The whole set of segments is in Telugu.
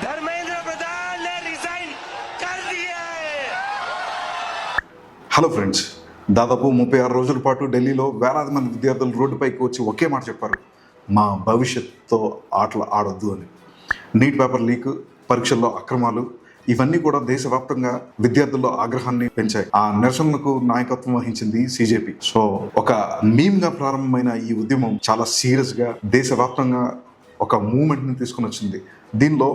धर्मेंद्र प्रधान ने रिजाइन कर दिया है। హలో ఫ్రెండ్స్, దాదాపు 36 రోజుల పాటు ఢిల్లీలో వేలాది మంది విద్యార్థులు రోడ్డుపైకి వచ్చి ఒకే మాట చెప్పారు: మా భవిష్యత్తుతో ఆటలు ఆడొద్దు అని. నీట్ పేపర్ లీక్, పరీక్షల్లో అక్రమాలు ఇవన్నీ కూడా దేశవ్యాప్తంగా విద్యార్థుల్లో ఆగ్రహాన్ని పెంచాయి. ఆ నిరసనలకు నాయకత్వం వహించింది సిజేపీ. సో ఒక మీమ్గా ప్రారంభమైన ఈ ఉద్యమం చాలా సీరియస్గా దేశవ్యాప్తంగా ఒక మూమెంట్ని తీసుకుని వచ్చింది. దీనిలో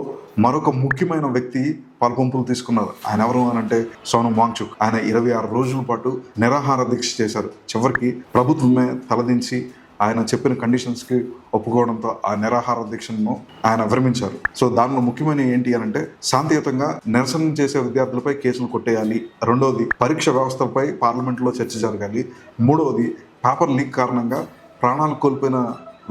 మరొక ముఖ్యమైన వ్యక్తి పాల్పంపులు తీసుకున్నారు. ఆయన ఎవరు అని అంటే సోనం వాంగ్చుక్. ఆయన 26 రోజుల పాటు నిరాహార దీక్ష చేశారు. చివరికి ప్రభుత్వమే తలదించి ఆయన చెప్పిన కండిషన్స్కి ఒప్పుకోవడంతో ఆ నిరాహార దీక్షను ఆయన విరమించారు. సో దానిలో ముఖ్యమైన ఏంటి అని అంటే శాంతియుతంగా నిరసన చేసే విద్యార్థులపై కేసులు కొట్టేయాలి. రెండవది, పరీక్ష వ్యవస్థలపై పార్లమెంట్లో చర్చ జరగాలి. మూడవది, పేపర్ లీక్ కారణంగా ప్రాణాలు కోల్పోయిన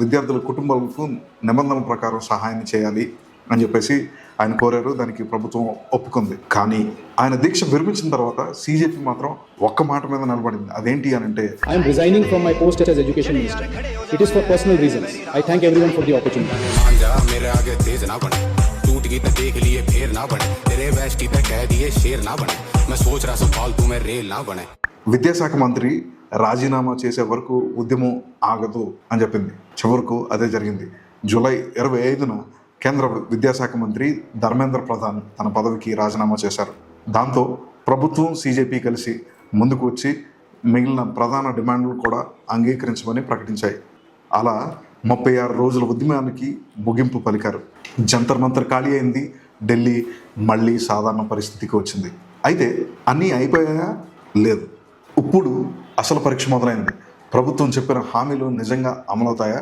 విద్యార్థుల కుటుంబాలకు నిబంధనల ప్రకారం సహాయం చేయాలి అని చెప్పేసి ఆయన కోరారు. దానికి ప్రభుత్వం ఒప్పుకుంది. కానీ ఆయన దీక్ష విరమించిన తర్వాత సిజేపీ మాత్రం ఒక్క మాట మీద నిలబడింది. అదేంటి అని అంటే, I am resigning from my post as education minister. It is for personal reasons. I thank everyone for the opportunity. मेरे आगे तेज ना बने, टूट गई तो देख लिए फेर ना बने, तेरे वेस्टी पे कह दिए शेर ना बने, मैं सोच रहा हूं फालतू में रेल ना बने. విద్యాశాఖ మంత్రి రాజీనామా చేసే వరకు ఉద్యమం ఆగదు అని చెప్పింది. చివరకు అదే జరిగింది. జూలై 25న కేంద్ర విద్యాశాఖ మంత్రి ధర్మేంద్ర ప్రధాన్ తన పదవికి రాజీనామా చేశారు. దాంతో ప్రభుత్వం సిజేపీ కలిసి ముందుకు వచ్చి మిగిలిన ప్రధాన డిమాండ్లు కూడా అంగీకరించమని ప్రకటించాయి. అలా 36 రోజుల ఉద్యమానికి ముగింపు పలికారు. జంతర్ మంతర్ ఖాళీ అయింది. ఢిల్లీ మళ్ళీ సాధారణ పరిస్థితికి వచ్చింది. అయితే అన్నీ అయిపోయాయా? లేదు. ఇప్పుడు అసలు పరీక్ష మొదలైంది. ప్రభుత్వం చెప్పిన హామీలు నిజంగా అమలవుతాయా?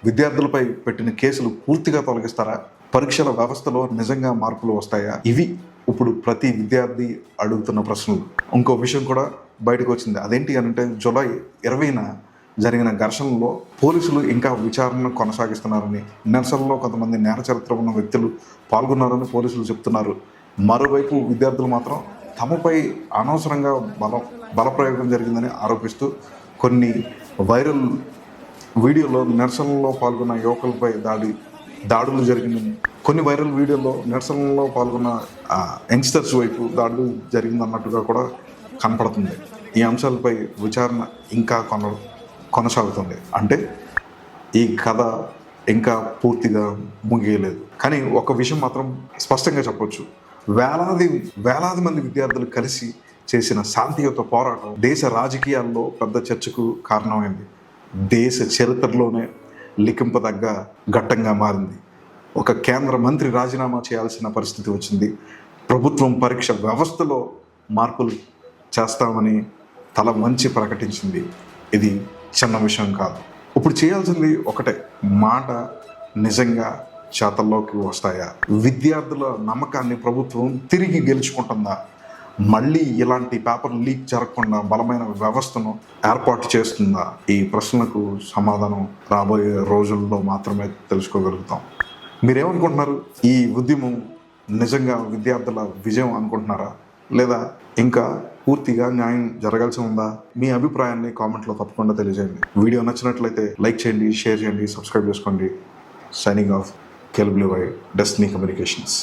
విద్యార్థులపై పెట్టిన కేసులు పూర్తిగా తొలగిస్తారా? పరీక్షల వ్యవస్థలో నిజంగా మార్పులు వస్తాయా? ఇవి ఇప్పుడు ప్రతి విద్యార్థి అడుగుతున్న ప్రశ్నలు. ఇంకో విషయం కూడా బయటకు వచ్చింది. అదేంటి అంటే, జూలై 20న జరిగిన ఘర్షణలో పోలీసులు ఇంకా విచారణ కొనసాగిస్తున్నారని, నిరసనలో కొంతమంది నేర చరిత్ర ఉన్న వ్యక్తులు పాల్గొన్నారని పోలీసులు చెప్తున్నారు. మరోవైపు విద్యార్థులు మాత్రం తమపై అనవసరంగా బలప్రయోగం జరిగిందని ఆరోపిస్తూ కొన్ని వైరల్ వీడియోలో నిరసనలో పాల్గొన్న యువకులపై దాడులు జరిగిందని, కొన్ని వైరల్ వీడియోలో నిరసనలో పాల్గొన్న యంగ్స్టర్స్ వైపు దాడులు జరిగిందన్నట్టుగా కూడా కనపడుతుంది. ఈ అంశాలపై విచారణ ఇంకా కొనసాగుతుంది. అంటే ఈ కథ ఇంకా పూర్తిగా ముగియలేదు. కానీ ఒక విషయం మాత్రం స్పష్టంగా చెప్పొచ్చు: వేలాది మంది విద్యార్థులు కలిసి చేసిన శాంతియుత పోరాటం దేశ రాజకీయాల్లో పెద్ద చర్చకు కారణమైంది. దేశ చరిత్రలోనే లిఖింపదగ్గ ఘట్టంగా మారింది. ఒక కేంద్ర మంత్రి రాజీనామా చేయాల్సిన పరిస్థితి వచ్చింది. ప్రభుత్వం పరీక్ష వ్యవస్థలో మార్పులు చేస్తామని తల వంచి ప్రకటించింది. ఇది చిన్న విషయం కాదు. ఇప్పుడు చేయాల్సింది ఒకటే: మాట నిజంగా చేతల్లోకి వస్తాయా? విద్యార్థుల నమ్మకాన్ని ప్రభుత్వం తిరిగి గెలుచుకుంటుందా? మళ్ళీ ఇలాంటి పేపర్ లీక్ జరగకుండా బలమైన వ్యవస్థను ఏర్పాటు చేస్తుందా? ఈ ప్రశ్నలకు సమాధానం రాబోయే రోజుల్లో మాత్రమే తెలుసుకోగలుగుతాం. మీరేమనుకుంటున్నారు? ఈ ఉద్యమం నిజంగా విద్యార్థుల విజయం అనుకుంటున్నారా? లేదా ఇంకా పూర్తిగా న్యాయం జరగాల్సి ఉందా? మీ అభిప్రాయాన్ని కామెంట్లో తప్పకుండా తెలియజేయండి. వీడియో నచ్చినట్లయితే లైక్ చేయండి, షేర్ చేయండి, సబ్స్క్రైబ్ చేసుకోండి. Signing off, KLBY Destiny Communications.